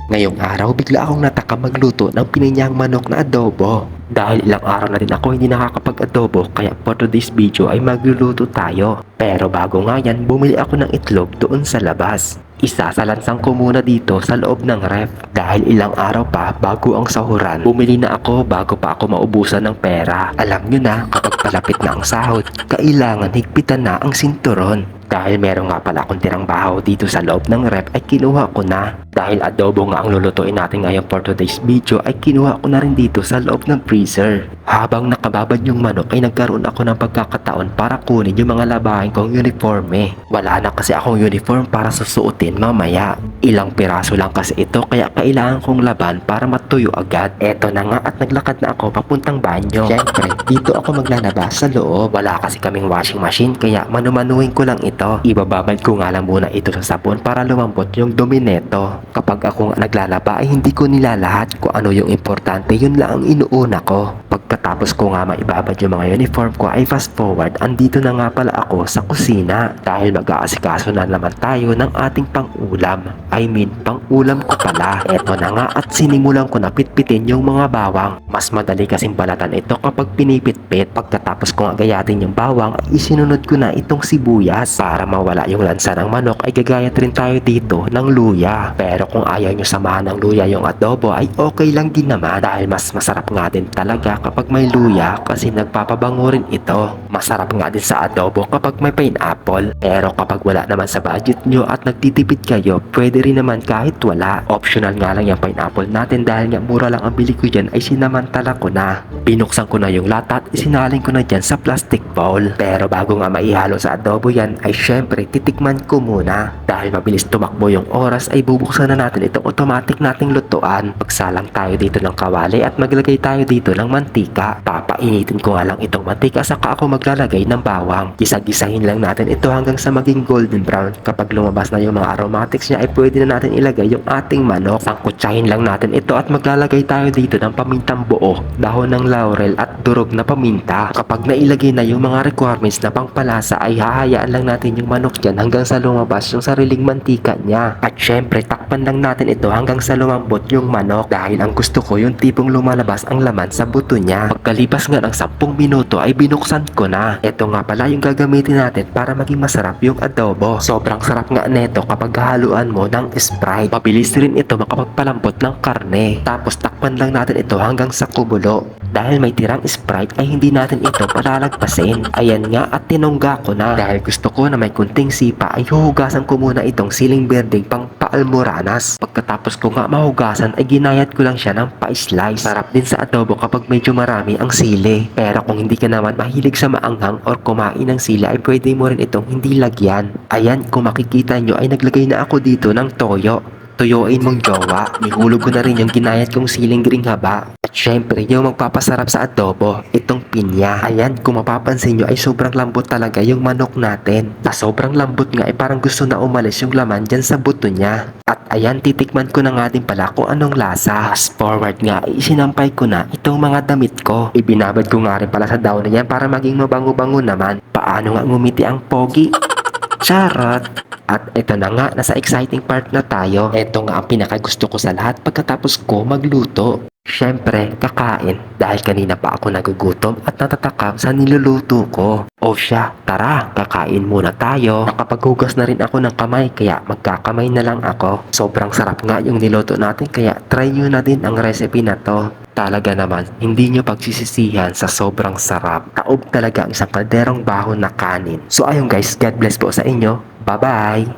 Ngayong araw bigla akong natakam magluto ng pininyang manok na adobo. Dahil ilang araw na din ako hindi nakakapag-adobo kaya for today's video ay magluluto tayo. Pero bago nga yan, bumili ako ng itlog doon sa labas. Isasalansang ko muna dito sa loob ng ref. Dahil ilang araw pa bago ang sahuran, bumili na ako bago pa ako maubusan ng pera. Alam nyo na, kapag palapit na ang sahod, kailangan higpitan na ang sinturon. Dahil meron nga pala akong tirang bahaw dito sa loob ng ref ay kinuha ko na. Dahil adobo nga ang lulutuin natin ngayon for today's video ay kinuha ko na rin dito sa loob ng freezer. Habang nakababad yung manok ay nagkaroon ako ng pagkakataon para kunin yung mga labahin kong uniforme. Wala na kasi akong uniform para susuotin mamaya. Ilang piraso lang kasi ito kaya kailangan kong laban para matuyo agad. Eto na nga at naglakad na ako papuntang banyo. Siyempre, dito ako maglalaba sa loob. Wala kasi kaming washing machine kaya manumanuhin ko lang ito. Ibababad ko nga lang muna ito sa sabon para lumambot yung dumi neto. Kapag ako nga naglalaba ay hindi ko nilalahat kung ano yung importante, yun lang ang inuuna ko. Pagkatapos ko nga maibabad yung mga uniform ko ay fast forward, andito na nga pala ako sa kusina. Dahil mag-aasikaso na naman tayo ng ating pang-ulam. Pang-ulam ko pala. Eto na nga at sinimulan ko na pitpitin yung mga bawang. Mas madali kasing balatan ito kapag pinipitpit. Pagkatapos ko nga gayatin yung bawang ay isinunod ko na itong sibuyas. Para mawala yung lansa ng manok ay gagayat rin tayo dito ng luya. Pero kung ayaw nyo samahan ng luya yung adobo ay okay lang din naman. Dahil mas masarap nga din talaga kapag may luya kasi nagpapabango rin ito. Masarap nga din sa adobo kapag may pineapple. Pero kapag wala naman sa budget nyo at nagtitipid kayo, pwede rin naman kahit wala. Optional nga lang yung pineapple natin dahil nga mura lang ang bili ko dyan ay sinamantala ko na. Binuksan ko na yung lata at isinaling ko na dyan sa plastic bowl. Pero bago nga maihalo sa adobo yan ay syempre titikman ko muna. Dahil mabilis tumakbo yung oras ay bubuksan na natin itong automatic nating lutuan. Pagsalang tayo dito ng kawali at maglagay tayo dito ng mantika. Papainitin ko nga lang itong mantika saka ako maglalagay ng bawang. Gisa-gisahin lang natin ito hanggang sa maging golden brown. Kapag lumabas na yung mga aromatics niya ay pwede na natin ilagay yung ating manok. Sangkutsahin lang natin ito at maglalagay tayo dito ng pamintang buo, dahon ng laurel at durog na paminta. Kapag nailagay na yung mga requirements na pangpalasa ay hahayaan lang natin yung manok dyan hanggang sa lumabas yung sariling mantika niya. At syempre takpan lang natin ito hanggang sa lumambot yung manok dahil ang gusto ko yung tipong lumalabas ang laman sa buto niya. Pagkalipas nga ng 10 minuto ay binuksan ko na. Ito nga pala yung gagamitin natin para maging masarap yung adobo. Sobrang sarap nga neto kapag haluan mo ng Sprite. Mabilis rin ito makapagpalambot ng karne. Tapos takpan lang natin ito hanggang sa kumulo. Dahil may tirang Sprite ay hindi natin ito palalagpasin. Ayan nga at tinungga ko na. Dahil gusto ko na may kunting sipa ay huhugasan ko muna itong siling berdeng pang paalmoranas. Pagkatapos ko nga mahugasan ay ginayat ko lang siya ng pa-slice. Sarap din sa adobo kapag medyo marami ang sili. Pero kung hindi ka naman mahilig sa maanghang or kumain ng sili ay pwede mo rin itong hindi lagyan. Ayan, kung makikita nyo ay naglagay na ako dito ng toyo. Tuyuin mong jowa. Nihulog ko na rin yung ginayat kong siling gring haba. At syempre, yung magpapasarap sa adobo, itong pinya. Ayan, kung mapapansin nyo ay sobrang lambot talaga yung manok natin. Na sobrang lambot nga ay parang gusto na umalis yung laman dyan sa buto niya. At ayan, titikman ko na nga din pala kung anong lasa. Fast forward nga, ay isinampay ko na itong mga damit ko. Ibinabad ko nga rin pala sa daon na yan para maging mabango-bango naman. Paano nga ngumiti ang pogi? Charot! At ito na nga, nasa exciting part na tayo. Ito nga ang pinakagusto ko sa lahat pagkatapos ko magluto. Siyempre, kakain dahil kanina pa ako nagugutom at natatakam sa niluluto ko. O siya, tara, kakain muna tayo. Nakapaghugas na rin ako ng kamay kaya magkakamay na lang ako. Sobrang sarap nga yung niluto natin kaya try nyo na din ang recipe na to. Talaga naman, hindi nyo pagsisisihan sa sobrang sarap. Taob talaga ang isang kalderong baho na kanin. So ayun guys, God bless po sa inyo. Bye-bye!